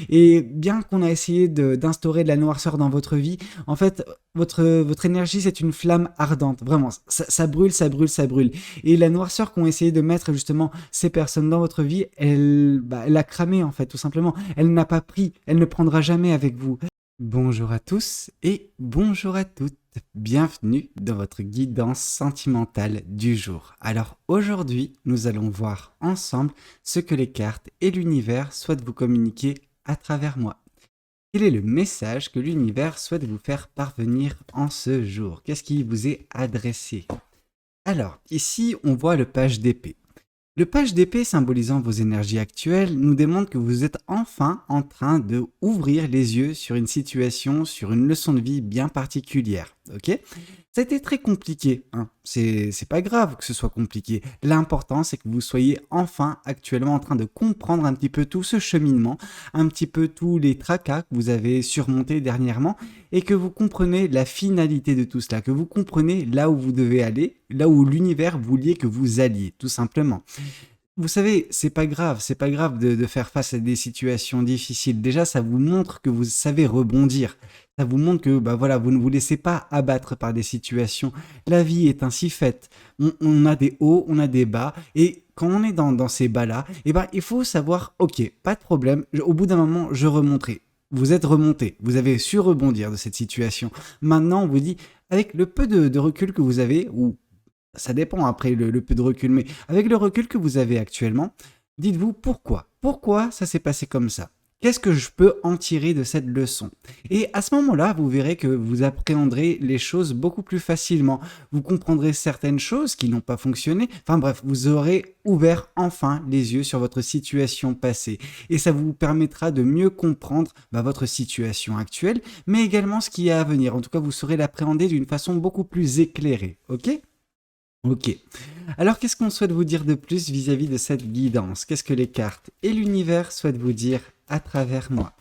Et bien qu'on a essayé d'instaurer de la noirceur dans votre vie, en fait, votre énergie, c'est une flamme ardente. Vraiment, ça brûle, ça brûle, ça brûle. Et la noirceur qu'ont essayé de mettre justement ces personnes dans votre vie, elle a cramé en fait, tout simplement. Elle n'a pas pris, elle ne prendra jamais avec vous. Bonjour à tous et bonjour à toutes. Bienvenue dans votre guidance sentimentale du jour. Alors aujourd'hui, nous allons voir ensemble ce que les cartes et l'univers souhaitent vous communiquer à travers moi. Quel est le message que l'univers souhaite vous faire parvenir en ce jour? Qu'est-ce qui vous est adressé? Alors, ici, on voit le page d'épée. Le page d'épée symbolisant vos énergies actuelles nous démontre que vous êtes enfin en train de ouvrir les yeux sur une situation, sur une leçon de vie bien particulière. Ok? Ça a été très compliqué, hein. C'est pas grave que ce soit compliqué. L'important, c'est que vous soyez enfin actuellement en train de comprendre un petit peu tout ce cheminement, un petit peu tous les tracas que vous avez surmontés dernièrement et que vous comprenez la finalité de tout cela, que vous comprenez là où vous devez aller, là où l'univers voulait que vous alliez, tout simplement. Vous savez, c'est pas grave de faire face à des situations difficiles. Déjà, ça vous montre que vous savez rebondir. Ça vous montre que bah voilà, vous ne vous laissez pas abattre par des situations. La vie est ainsi faite. On a des hauts, on a des bas. Et quand on est dans ces bas-là, eh ben, il faut savoir, ok, pas de problème. Au bout d'un moment, je remonterai. Vous êtes remonté. Vous avez su rebondir de cette situation. Maintenant, on vous dit, avec le peu de recul que vous avez, ou ça dépend après le peu de recul, mais avec le recul que vous avez actuellement, dites-vous pourquoi. Pourquoi ça s'est passé comme ça? Qu'est-ce que je peux en tirer de cette leçon? Et à ce moment-là, vous verrez que vous appréhenderez les choses beaucoup plus facilement. Vous comprendrez certaines choses qui n'ont pas fonctionné. Enfin bref, vous aurez ouvert enfin les yeux sur votre situation passée. Et ça vous permettra de mieux comprendre votre situation actuelle, mais également ce qui est à venir. En tout cas, vous saurez l'appréhender d'une façon beaucoup plus éclairée. Ok? Ok. Alors, qu'est-ce qu'on souhaite vous dire de plus vis-à-vis de cette guidance? Qu'est-ce que les cartes et l'univers souhaitent vous dire à travers moi?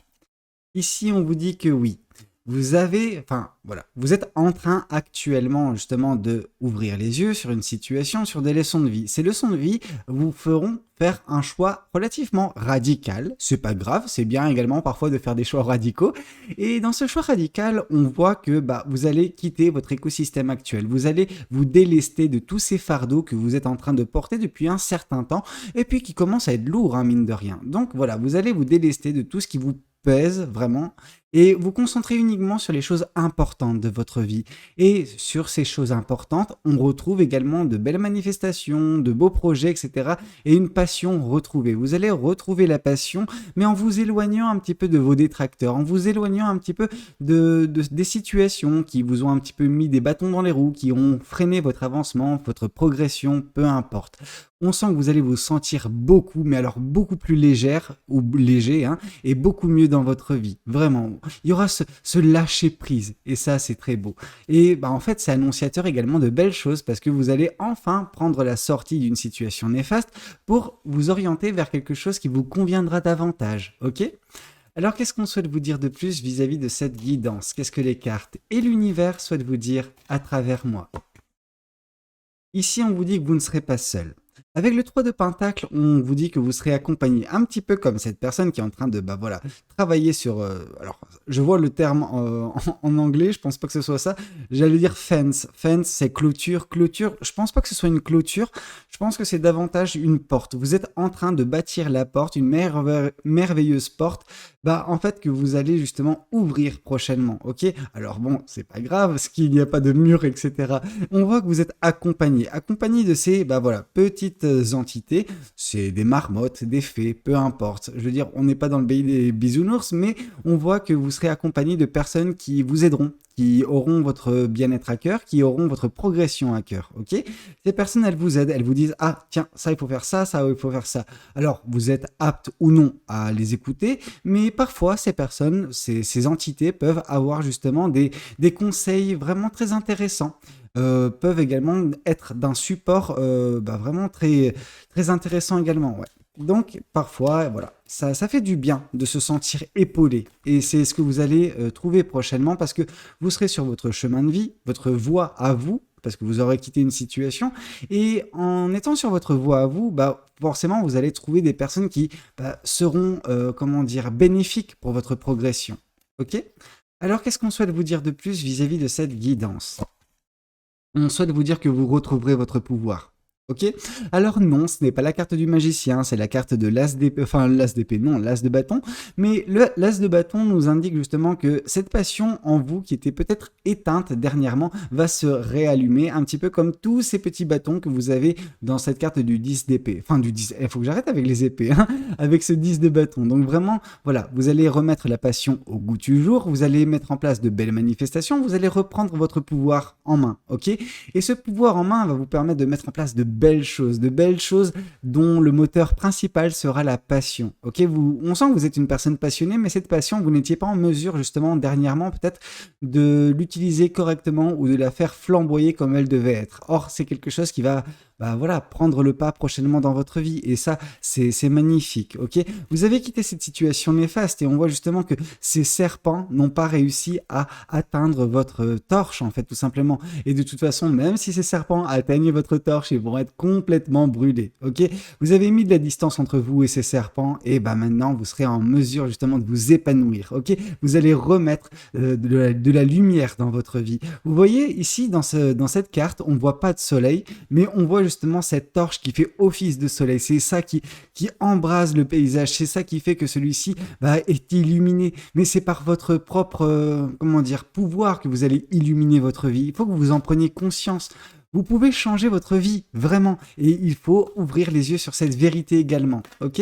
Ici, on vous dit que oui, vous êtes en train actuellement justement de ouvrir les yeux sur une situation, sur des leçons de vie. Ces leçons de vie vous feront faire un choix relativement radical. C'est pas grave, c'est bien également parfois de faire des choix radicaux. Et dans ce choix radical, on voit que vous allez quitter votre écosystème actuel. Vous allez vous délester de tous ces fardeaux que vous êtes en train de porter depuis un certain temps et puis qui commencent à être lourds, hein, mine de rien. Donc voilà, vous allez vous délester de tout ce qui vous pèse vraiment et vous concentrer uniquement sur les choses importantes de votre vie. Et sur ces choses importantes, on retrouve également de belles manifestations, de beaux projets, etc. et une passion retrouvée. Vous allez retrouver la passion, mais en vous éloignant un petit peu de vos détracteurs, en vous éloignant un petit peu des situations qui vous ont un petit peu mis des bâtons dans les roues, qui ont freiné votre avancement, votre progression, peu importe. On sent que vous allez vous sentir beaucoup, mais alors beaucoup plus légère ou léger, hein, et beaucoup mieux dans votre vie. Vraiment, il y aura ce lâcher prise, et ça, c'est très beau. Et en fait, c'est annonciateur également de belles choses parce que vous allez enfin prendre la sortie d'une situation néfaste pour vous orienter vers quelque chose qui vous conviendra davantage. Ok? Alors, qu'est-ce qu'on souhaite vous dire de plus vis-à-vis de cette guidance? Qu'est-ce que les cartes et l'univers souhaitent vous dire à travers moi? Ici, on vous dit que vous ne serez pas seul. Avec le 3 de Pentacle, on vous dit que vous serez accompagné un petit peu comme cette personne qui est en train de travailler sur... alors, je vois le terme en anglais, je pense pas que ce soit ça. J'allais dire fence. Fence, c'est clôture. Clôture, je pense pas que ce soit une clôture. Je pense que c'est davantage une porte. Vous êtes en train de bâtir la porte, une merveilleuse porte, en fait, que vous allez justement ouvrir prochainement. Ok? Alors bon, c'est pas grave, parce qu'il n'y a pas de mur, etc. On voit que vous êtes accompagné de ces petites entités, c'est des marmottes, des fées, peu importe. Je veux dire, on n'est pas dans le pays des bisounours, mais on voit que vous serez accompagné de personnes qui vous aideront, qui auront votre bien-être à cœur, qui auront votre progression à cœur, ok? Ces personnes, elles vous aident, elles vous disent « Ah, tiens, ça, il faut faire ça, il faut faire ça. » Alors, vous êtes apte ou non à les écouter, mais parfois, ces personnes, ces entités peuvent avoir justement des conseils vraiment très intéressants. Peuvent également être d'un support vraiment très, très intéressant également. Ouais. Donc parfois, ça fait du bien de se sentir épaulé. Et c'est ce que vous allez trouver prochainement parce que vous serez sur votre chemin de vie, votre voie à vous, parce que vous aurez quitté une situation. Et en étant sur votre voie à vous, forcément, vous allez trouver des personnes qui seront, comment dire, bénéfiques pour votre progression. Ok? Alors, qu'est-ce qu'on souhaite vous dire de plus vis-à-vis de cette guidance? On souhaite vous dire que vous retrouverez votre pouvoir. Ok? Alors non, ce n'est pas la carte du magicien, c'est la carte de l'as d'épée, enfin l'as d'épée, non, l'as de bâton. Mais l'as de bâton nous indique justement que cette passion en vous, qui était peut-être éteinte dernièrement, va se réallumer, un petit peu comme tous ces petits bâtons que vous avez dans cette carte du 10 d'épée. Enfin du 10, il faut que j'arrête avec les épées, hein, avec ce 10 de bâton. Donc vraiment, voilà, vous allez remettre la passion au goût du jour, vous allez mettre en place de belles manifestations, vous allez reprendre votre pouvoir en main, ok? Et ce pouvoir en main va vous permettre de mettre en place de belles choses dont le moteur principal sera la passion. Ok, on sent que vous êtes une personne passionnée, mais cette passion, vous n'étiez pas en mesure justement dernièrement peut-être de l'utiliser correctement ou de la faire flamboyer comme elle devait être. Or, c'est quelque chose qui va voilà, prendre le pas prochainement dans votre vie. Et ça, c'est magnifique, ok? Vous avez quitté cette situation néfaste et on voit justement que ces serpents n'ont pas réussi à atteindre votre torche, en fait, tout simplement. Et de toute façon, même si ces serpents atteignent votre torche, ils vont être complètement brûlés, ok? Vous avez mis de la distance entre vous et ces serpents et maintenant, vous serez en mesure justement de vous épanouir, ok? Vous allez remettre de la lumière dans votre vie. Vous voyez ici, dans cette carte, on ne voit pas de soleil, mais on voit justement cette torche qui fait office de soleil. C'est ça qui embrase le paysage, c'est ça qui fait que celui-ci est illuminé. Mais c'est par votre propre, comment dire, pouvoir que vous allez illuminer votre vie. Il faut que vous en preniez conscience. Vous pouvez changer votre vie, vraiment. Et il faut ouvrir les yeux sur cette vérité également, ok ?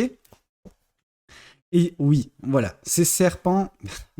Et oui, voilà, ces serpents,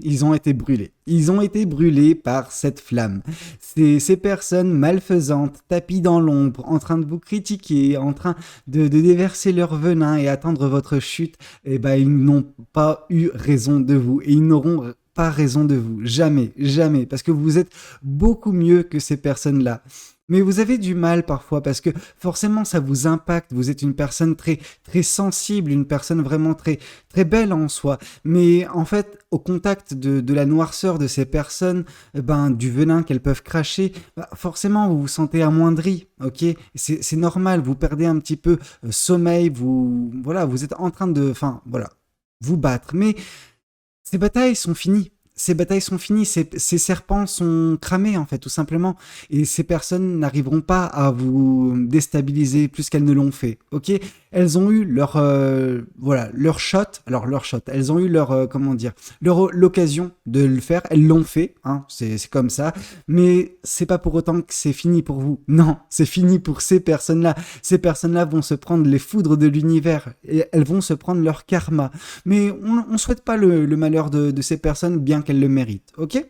ils ont été brûlés. Ils ont été brûlés par cette flamme. Ces personnes malfaisantes, tapis dans l'ombre, en train de vous critiquer, en train de déverser leur venin et attendre votre chute, ils n'ont pas eu raison de vous. Et ils n'auront pas raison de vous. Jamais, jamais. Parce que vous êtes beaucoup mieux que ces personnes-là. Mais vous avez du mal parfois parce que forcément ça vous impacte. Vous êtes une personne très, très sensible, une personne vraiment très, très belle en soi. Mais en fait, au contact de la noirceur de ces personnes, du venin qu'elles peuvent cracher, forcément vous vous sentez amoindri. Ok, c'est normal. Vous perdez un petit peu sommeil. Vous êtes en train de, vous battre. Mais ces batailles sont finies. Ces serpents sont cramés en fait, tout simplement. Et ces personnes n'arriveront pas à vous déstabiliser plus qu'elles ne l'ont fait, ok? Elles ont eu leur shot. Alors leur shot, elles ont eu leur l'occasion de le faire. Elles l'ont fait, hein, c'est comme ça. Mais c'est pas pour autant que c'est fini pour vous. Non, c'est fini pour ces personnes-là. Ces personnes-là vont se prendre les foudres de l'univers et elles vont se prendre leur karma. Mais on souhaite pas le malheur de ces personnes, bien qu'elles le méritent, ok?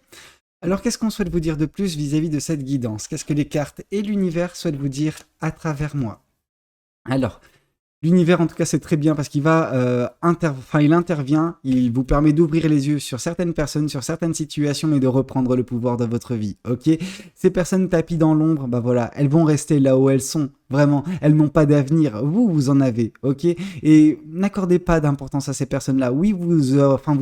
Alors qu'est-ce qu'on souhaite vous dire de plus vis-à-vis de cette guidance? Qu'est-ce que les cartes et l'univers souhaitent vous dire à travers moi? Alors, l'univers, en tout cas, c'est très bien parce qu'il il intervient, il vous permet d'ouvrir les yeux sur certaines personnes, sur certaines situations et de reprendre le pouvoir de votre vie, ok? Ces personnes tapis dans l'ombre, elles vont rester là où elles sont, vraiment, elles n'ont pas d'avenir, vous en avez, ok? Et n'accordez pas d'importance à ces personnes-là. Oui, vous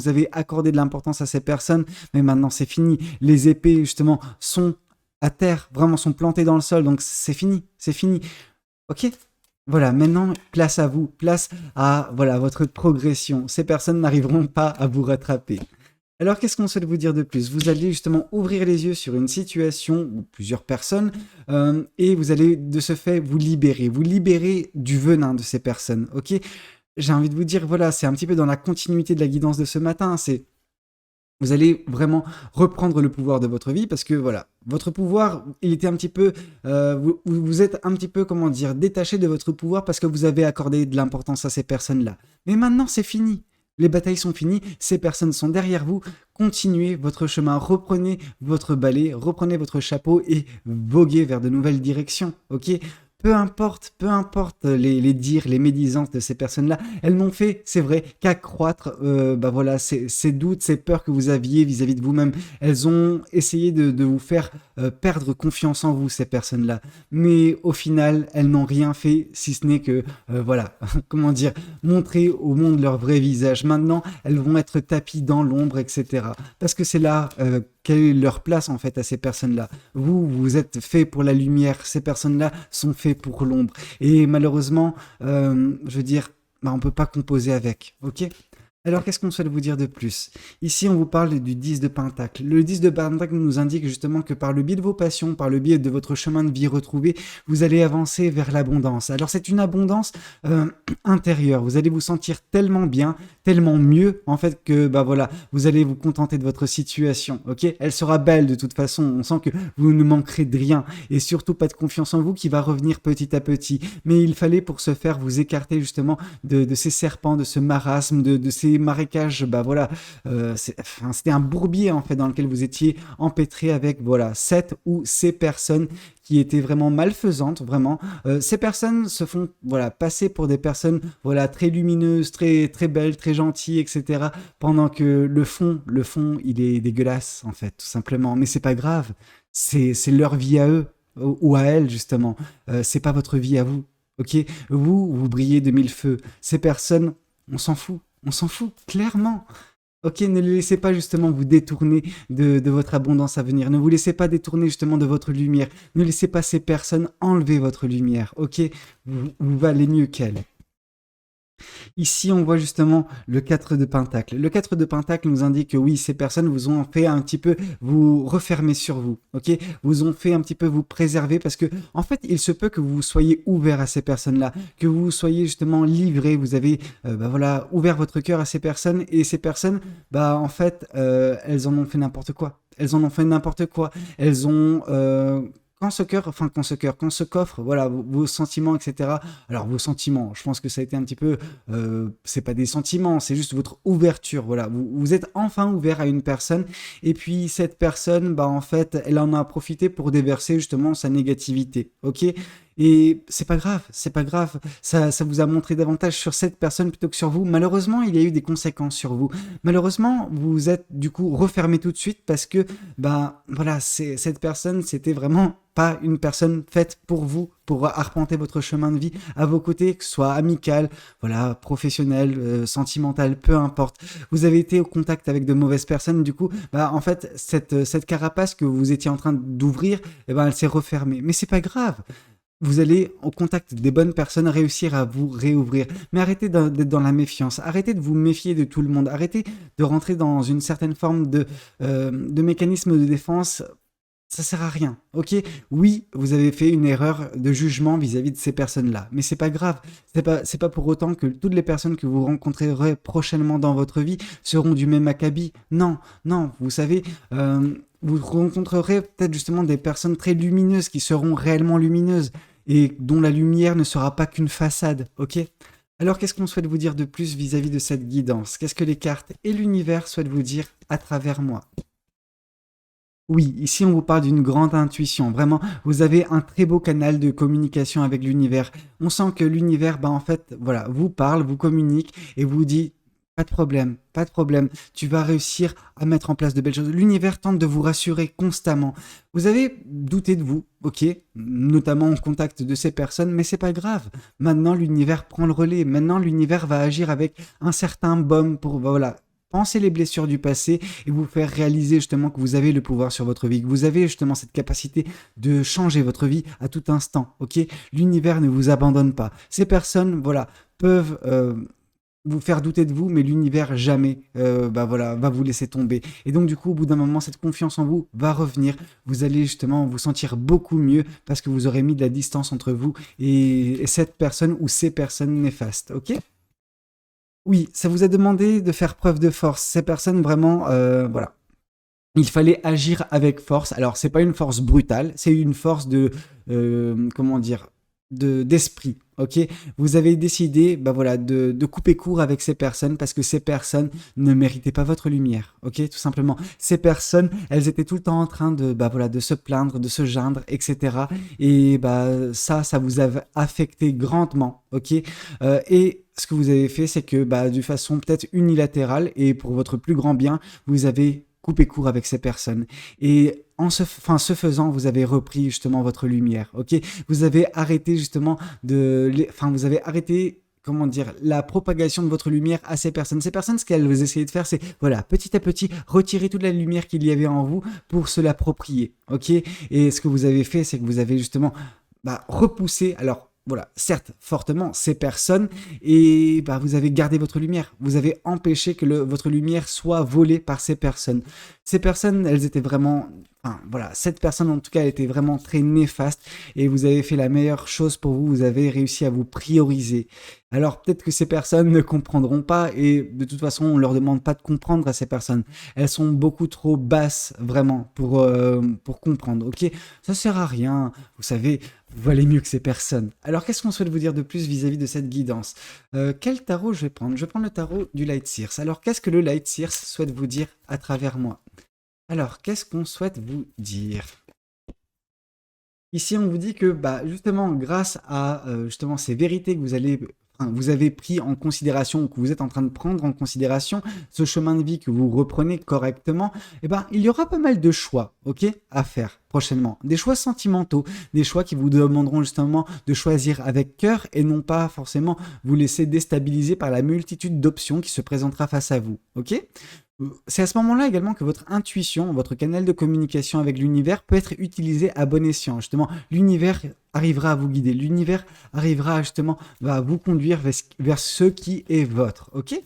avez accordé de l'importance à ces personnes, mais maintenant c'est fini. Les épées, justement, sont à terre, vraiment sont plantées dans le sol, donc c'est fini, ok? Voilà, maintenant, place à vous, place à votre progression. Ces personnes n'arriveront pas à vous rattraper. Alors, qu'est-ce qu'on souhaite vous dire de plus? Vous allez justement ouvrir les yeux sur une situation ou plusieurs personnes et vous allez de ce fait vous libérer du venin de ces personnes, ok? J'ai envie de vous dire, c'est un petit peu dans la continuité de la guidance de ce matin, vous allez vraiment reprendre le pouvoir de votre vie parce que votre pouvoir, il était un petit peu, vous êtes un petit peu, détaché de votre pouvoir parce que vous avez accordé de l'importance à ces personnes-là. Mais maintenant, c'est fini. Les batailles sont finies, ces personnes sont derrière vous. Continuez votre chemin, reprenez votre balai, reprenez votre chapeau et voguez vers de nouvelles directions, ok? Peu importe les dires, les médisances de ces personnes-là, elles n'ont fait, c'est vrai, qu'accroître ces doutes, ces peurs que vous aviez vis-à-vis de vous-même. Elles ont essayé de vous faire perdre confiance en vous, ces personnes-là. Mais au final, elles n'ont rien fait, si ce n'est que, montrer au monde leur vrai visage. Maintenant, elles vont être tapies dans l'ombre, etc. Parce que c'est là quelle est leur place en fait à ces personnes-là. Vous êtes fait pour la lumière, ces personnes-là sont faites fait pour l'ombre. Et malheureusement, je veux dire, bah, on peut pas composer avec, ok? Alors, qu'est-ce qu'on souhaite vous dire de plus? Ici, on vous parle du 10 de Pentacle. Le 10 de Pentacle nous indique justement que par le biais de vos passions, par le biais de votre chemin de vie retrouvé, vous allez avancer vers l'abondance. Alors, c'est une abondance intérieure. Vous allez vous sentir tellement bien, tellement mieux, en fait, que bah voilà, vous allez vous contenter de votre situation, ok? Elle sera belle de toute façon. On sent que vous ne manquerez de rien et surtout pas de confiance en vous qui va revenir petit à petit. Mais il fallait pour ce faire vous écarter justement de ces serpents, de ce marasme, de ces marécages, bah voilà, c'était un bourbier en fait dans lequel vous étiez empêtré avec voilà cette ou ces personnes qui étaient vraiment malfaisantes, vraiment. Ces personnes se font voilà passer pour des personnes voilà très lumineuses, très très belles, très gentilles, etc. Pendant que le fond, il est dégueulasse en fait, tout simplement. Mais c'est pas grave, c'est leur vie à eux ou à elles justement. C'est pas votre vie à vous. Ok, vous brillez de mille feux. Ces personnes, on s'en fout, clairement. Ok, ne les laissez pas justement vous détourner de votre abondance à venir. Ne vous laissez pas détourner justement de votre lumière. Ne laissez pas ces personnes enlever votre lumière. Ok, vous valez mieux qu'elles. Ici, on voit justement le 4 de Pentacle. Le 4 de Pentacle nous indique que oui, ces personnes vous ont fait un petit peu vous refermer sur vous, ok? Vous ont fait un petit peu vous préserver parce que, en fait, il se peut que vous soyez ouvert à ces personnes-là, que vous soyez justement livré, vous avez, bah voilà, ouvert votre cœur à ces personnes et ces personnes, bah en fait, elles en ont fait n'importe quoi. Elles en ont fait n'importe quoi. Elles ont quand ce coffre, voilà, vos sentiments, etc. Alors, vos sentiments, je pense que ça a été un petit peu, c'est pas des sentiments, c'est juste votre ouverture, voilà. Vous êtes enfin ouvert à une personne, et puis cette personne, bah, en fait, elle en a profité pour déverser justement sa négativité, ok? Et c'est pas grave, ça vous a montré davantage sur cette personne plutôt que sur vous. Malheureusement, il y a eu des conséquences sur vous. Malheureusement, vous vous êtes du coup refermé tout de suite parce que, bah, voilà, cette personne, c'était vraiment pas une personne faite pour vous, pour arpenter votre chemin de vie à vos côtés, que ce soit amical, voilà, professionnel, sentimental, peu importe. Vous avez été au contact avec de mauvaises personnes, du coup, bah, en fait, cette carapace que vous étiez en train d'ouvrir, eh ben, elle s'est refermée. Mais c'est pas grave. Vous allez, au contact des bonnes personnes, réussir à vous réouvrir. Mais arrêtez d'être dans la méfiance. Arrêtez de vous méfier de tout le monde. Arrêtez de rentrer dans une certaine forme de mécanisme de défense. Ça sert à rien, ok? Oui, vous avez fait une erreur de jugement vis-à-vis de ces personnes-là, mais c'est pas grave. C'est pas pour autant que toutes les personnes que vous rencontrerez prochainement dans votre vie seront du même acabit. Non, non, vous savez, vous rencontrerez peut-être justement des personnes très lumineuses qui seront réellement lumineuses et dont la lumière ne sera pas qu'une façade, ok? Alors, qu'est-ce qu'on souhaite vous dire de plus vis-à-vis de cette guidance? Qu'est-ce que les cartes et l'univers souhaitent vous dire à travers moi? Oui, ici on vous parle d'une grande intuition. Vraiment, vous avez un très beau canal de communication avec l'univers. On sent que l'univers, bah en fait, voilà, vous parle, vous communique et vous dit pas de problème, pas de problème. Tu vas réussir à mettre en place de belles choses. L'univers tente de vous rassurer constamment. Vous avez douté de vous, ok, notamment en contact de ces personnes, mais c'est pas grave. Maintenant, l'univers prend le relais. Maintenant, l'univers va agir avec un certain baume pour, bah, voilà, penser les blessures du passé et vous faire réaliser justement que vous avez le pouvoir sur votre vie, que vous avez justement cette capacité de changer votre vie à tout instant, ok? L'univers ne vous abandonne pas. Ces personnes, voilà, peuvent vous faire douter de vous, mais l'univers jamais, bah voilà, va vous laisser tomber. Et donc du coup, au bout d'un moment, cette confiance en vous va revenir. Vous allez justement vous sentir beaucoup mieux parce que vous aurez mis de la distance entre vous et cette personne ou ces personnes néfastes, ok? Oui, ça vous a demandé de faire preuve de force. Ces personnes, vraiment, voilà. Il fallait agir avec force. Alors, c'est pas une force brutale, c'est une force de, comment dire, d'esprit. Ok, vous avez décidé, bah voilà, de couper court avec ces personnes parce que ces personnes ne méritaient pas votre lumière. Ok, tout simplement. Ces personnes, elles étaient tout le temps en train de, bah voilà, de se plaindre, de se geindre, etc. Et bah ça vous a affecté grandement. Ok, et ce que vous avez fait, c'est que, bah, de façon peut-être unilatérale et pour votre plus grand bien, vous avez coupé court avec ces personnes. Et ce faisant, vous avez repris justement votre lumière, ok? Vous avez arrêté justement vous avez arrêté, comment dire, la propagation de votre lumière à ces personnes. Ces personnes, ce qu'elles essayaient de faire, c'est, voilà, petit à petit, retirer toute la lumière qu'il y avait en vous pour se l'approprier, ok? Et ce que vous avez fait, c'est que vous avez justement repoussé, alors voilà, certes, fortement, ces personnes, et vous avez gardé votre lumière. Vous avez empêché que votre lumière soit volée par ces personnes. Ces personnes, elles étaient vraiment... Enfin, voilà, cette personne, en tout cas, elle était vraiment très néfaste, et vous avez fait la meilleure chose pour vous. Vous avez réussi à vous prioriser. Alors, peut-être que ces personnes ne comprendront pas, et de toute façon, on leur demande pas de comprendre à ces personnes. Elles sont beaucoup trop basses, vraiment, pour comprendre, ok? Ça sert à rien. Vous savez, vous valez mieux que ces personnes. Alors, qu'est-ce qu'on souhaite vous dire de plus vis-à-vis de cette guidance? Quel tarot je vais prendre? Je vais prendre le tarot du Light Seers. Alors, qu'est-ce que le Light Seers souhaite vous dire à travers moi? Alors, qu'est-ce qu'on souhaite vous dire? Ici, on vous dit que justement, grâce à justement ces vérités que vous avez pris en considération, ou que vous êtes en train de prendre en considération, ce chemin de vie que vous reprenez correctement, il y aura pas mal de choix, ok, à faire prochainement. Des choix sentimentaux, des choix qui vous demanderont justement de choisir avec cœur et non pas forcément vous laisser déstabiliser par la multitude d'options qui se présentera face à vous, ok? C'est à ce moment-là également que votre intuition, votre canal de communication avec l'univers peut être utilisé à bon escient. Justement, l'univers arrivera à vous guider. L'univers arrivera justement à vous conduire vers ce qui est votre. Ok?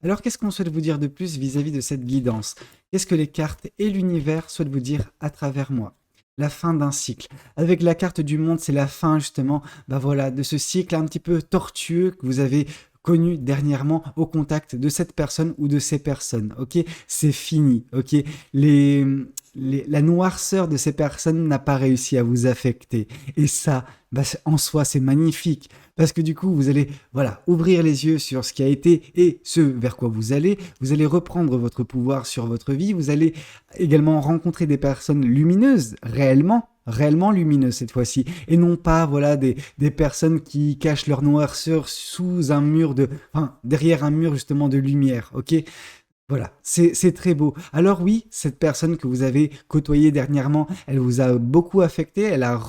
Alors, qu'est-ce qu'on souhaite vous dire de plus vis-à-vis de cette guidance? Qu'est-ce que les cartes et l'univers souhaitent vous dire à travers moi? La fin d'un cycle. Avec la carte du monde, c'est la fin justement de ce cycle un petit peu tortueux que vous avez connu dernièrement au contact de cette personne ou de ces personnes, ok? C'est fini, ok? La noirceur de ces personnes n'a pas réussi à vous affecter. Et ça, en soi, c'est magnifique. Parce que du coup, vous allez ouvrir les yeux sur ce qui a été et ce vers quoi vous allez. Vous allez reprendre votre pouvoir sur votre vie. Vous allez également rencontrer des personnes lumineuses, réellement lumineuses cette fois-ci, et non pas des personnes qui cachent leur noirceur sous un mur derrière un mur justement de lumière, ok? Voilà, c'est très beau. Alors oui, cette personne que vous avez côtoyée dernièrement, elle vous a beaucoup affecté, elle a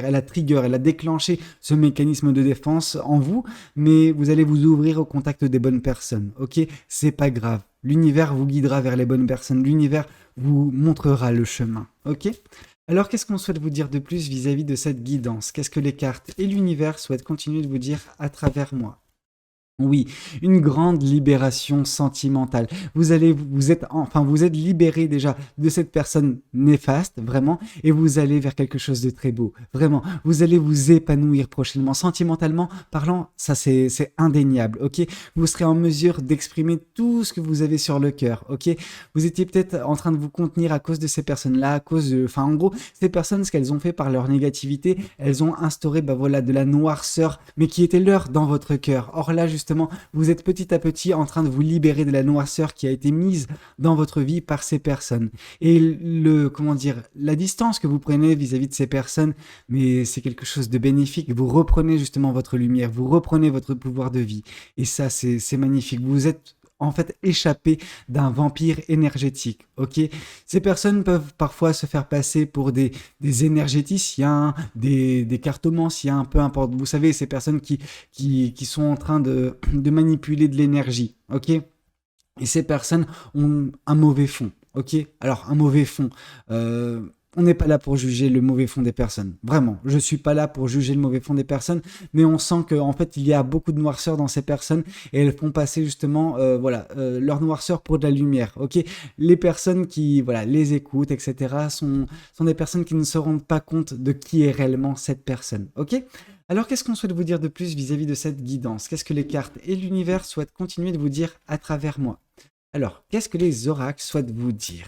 elle a trigger, elle a déclenché ce mécanisme de défense en vous, mais vous allez vous ouvrir au contact des bonnes personnes, ok? C'est pas grave. L'univers vous guidera vers les bonnes personnes, l'univers vous montrera le chemin, ok? Alors, qu'est-ce qu'on souhaite vous dire de plus vis-à-vis de cette guidance? Qu'est-ce que les cartes et l'univers souhaitent continuer de vous dire à travers moi? Oui, une grande libération sentimentale. Vous êtes libéré déjà de cette personne néfaste, vraiment, et vous allez vers quelque chose de très beau. Vraiment, vous allez vous épanouir prochainement. Sentimentalement parlant, ça c'est indéniable, ok? Vous serez en mesure d'exprimer tout ce que vous avez sur le cœur, ok? Vous étiez peut-être en train de vous contenir à cause de ces personnes-là, en gros, ces personnes, ce qu'elles ont fait par leur négativité, elles ont instauré, de la noirceur, mais qui était leur dans votre cœur. Or là, justement, vous êtes petit à petit en train de vous libérer de la noirceur qui a été mise dans votre vie par ces personnes. Et la distance que vous prenez vis-à-vis de ces personnes, mais c'est quelque chose de bénéfique. Vous reprenez justement votre lumière, vous reprenez votre pouvoir de vie. Et ça, c'est magnifique. Vous êtes en fait échappé d'un vampire énergétique, ok? Ces personnes peuvent parfois se faire passer pour des énergéticiens, des cartomanciens, peu importe. Vous savez, ces personnes qui sont en train de manipuler de l'énergie, ok? Et ces personnes ont un mauvais fond, ok? Alors, un mauvais fond, on n'est pas là pour juger le mauvais fond des personnes. Vraiment, je suis pas là pour juger le mauvais fond des personnes, mais on sent qu'en fait, il y a beaucoup de noirceur dans ces personnes et elles font passer justement leur noirceur pour de la lumière, ok? Les personnes qui les écoutent, etc., sont des personnes qui ne se rendent pas compte de qui est réellement cette personne, ok? Alors, qu'est-ce qu'on souhaite vous dire de plus vis-à-vis de cette guidance? Qu'est-ce que les cartes et l'univers souhaitent continuer de vous dire à travers moi? Alors, qu'est-ce que les oracles souhaitent vous dire?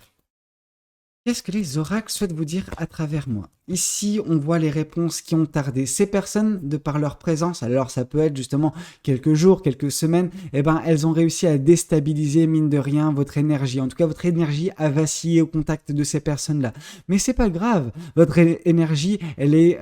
Qu'est-ce que les oracles souhaitent vous dire à travers moi? Ici, on voit les réponses qui ont tardé. Ces personnes, de par leur présence, alors ça peut être justement quelques jours, quelques semaines, elles ont réussi à déstabiliser, mine de rien, votre énergie. En tout cas, votre énergie a vacillé au contact de ces personnes-là. Mais c'est pas grave. Votre énergie, elle est,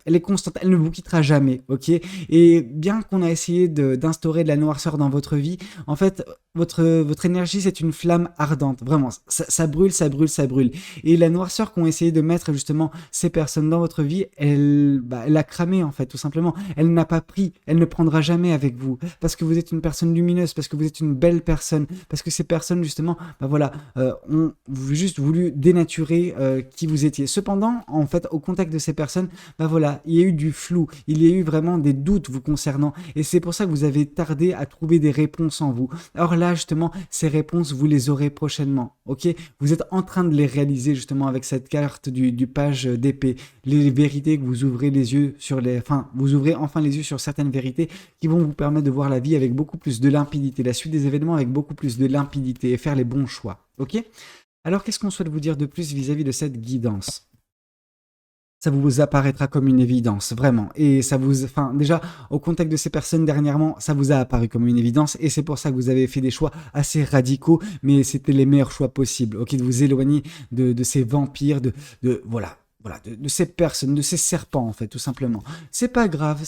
elle est constante, elle ne vous quittera jamais, ok? Et bien qu'on a essayé d'instaurer de la noirceur dans votre vie, en fait, votre énergie, c'est une flamme ardente. Vraiment, ça brûle, ça brûle, ça brûle. Et la noirceur qu'ont essayé de mettre justement ces personnes dans votre vie, elle a cramé en fait, tout simplement. Elle n'a pas pris, elle ne prendra jamais avec vous. Parce que vous êtes une personne lumineuse, parce que vous êtes une belle personne, parce que ces personnes justement, voilà, ont juste voulu dénaturer qui vous étiez. Cependant, en fait, au contact de ces personnes, voilà, il y a eu du flou, il y a eu vraiment des doutes vous concernant. Et c'est pour ça que vous avez tardé à trouver des réponses en vous. Alors là, justement, ces réponses, vous les aurez prochainement, ok? Vous êtes en train de les réaliser, justement, avec cette carte du page d'épée. Les vérités que vous ouvrez les yeux sur les... Enfin, vous ouvrez enfin les yeux sur certaines vérités qui vont vous permettre de voir la vie avec beaucoup plus de limpidité, la suite des événements avec beaucoup plus de limpidité et faire les bons choix, ok? Alors, qu'est-ce qu'on souhaite vous dire de plus vis-à-vis de cette guidance? Ça vous apparaîtra comme une évidence, vraiment. Et ça vous, enfin, déjà, au contact de ces personnes dernièrement, ça vous a apparu comme une évidence. Et c'est pour ça que vous avez fait des choix assez radicaux, mais c'était les meilleurs choix possibles. Ok, de vous éloigner de ces vampires, voilà. Voilà, de ces personnes, de ces serpents, en fait, tout simplement. C'est pas grave,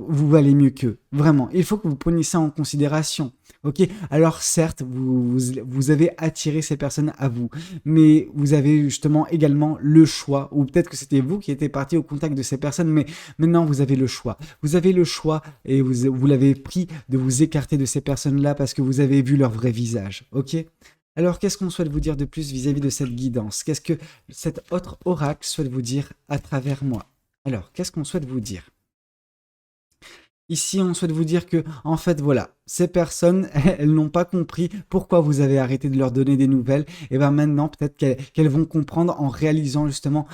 vous valez mieux qu'eux, vraiment. Il faut que vous preniez ça en considération, ok? Alors, certes, vous avez attiré ces personnes à vous, mais vous avez justement également le choix, ou peut-être que c'était vous qui étiez parti au contact de ces personnes, mais maintenant, vous avez le choix. Vous avez le choix, et vous l'avez pris, de vous écarter de ces personnes-là parce que vous avez vu leur vrai visage, ok? Alors, qu'est-ce qu'on souhaite vous dire de plus vis-à-vis de cette guidance? Qu'est-ce que cet autre oracle souhaite vous dire à travers moi? Alors, qu'est-ce qu'on souhaite vous dire? Ici, on souhaite vous dire que, en fait, voilà, ces personnes, elles n'ont pas compris pourquoi vous avez arrêté de leur donner des nouvelles. Et bien maintenant, peut-être qu'elles vont comprendre en réalisant justement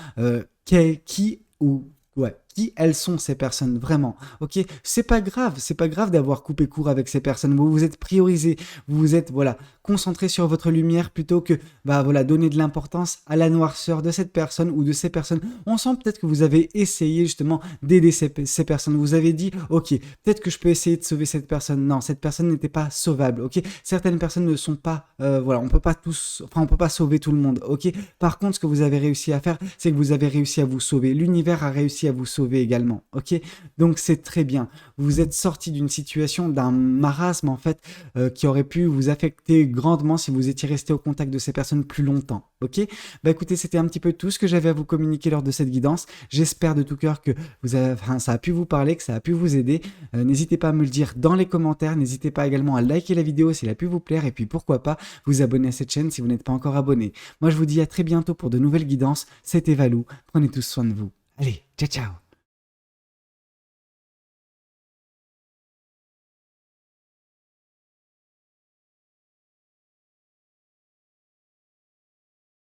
qui ou ouais, qui elles sont ces personnes vraiment. Ok, c'est pas grave d'avoir coupé court avec ces personnes. Vous vous êtes priorisé, vous vous êtes voilà concentré sur votre lumière plutôt que voilà donner de l'importance à la noirceur de cette personne ou de ces personnes. On sent peut-être que vous avez essayé justement d'aider ces personnes. Vous avez dit ok, peut-être que je peux essayer de sauver cette personne. Non, cette personne n'était pas sauvable. Ok, certaines personnes ne sont pas voilà, on peut pas tous, enfin on peut pas sauver tout le monde. Ok, par contre ce que vous avez réussi à faire, c'est que vous avez réussi à vous sauver. L'univers a réussi à vous sauver également. Ok, donc c'est très bien. Vous êtes sorti d'une situation, d'un marasme en fait, qui aurait pu vous affecter grandement si vous étiez resté au contact de ces personnes plus longtemps. Ok, bah écoutez, c'était un petit peu tout ce que j'avais à vous communiquer lors de cette guidance. J'espère de tout cœur que ça a pu vous parler, que ça a pu vous aider. N'hésitez pas à me le dire dans les commentaires. N'hésitez pas également à liker la vidéo si elle a pu vous plaire. Et puis pourquoi pas vous abonner à cette chaîne si vous n'êtes pas encore abonné. Moi je vous dis à très bientôt pour de nouvelles guidances. C'était Valou. Prenez tous soin de vous. Allez, ciao ciao.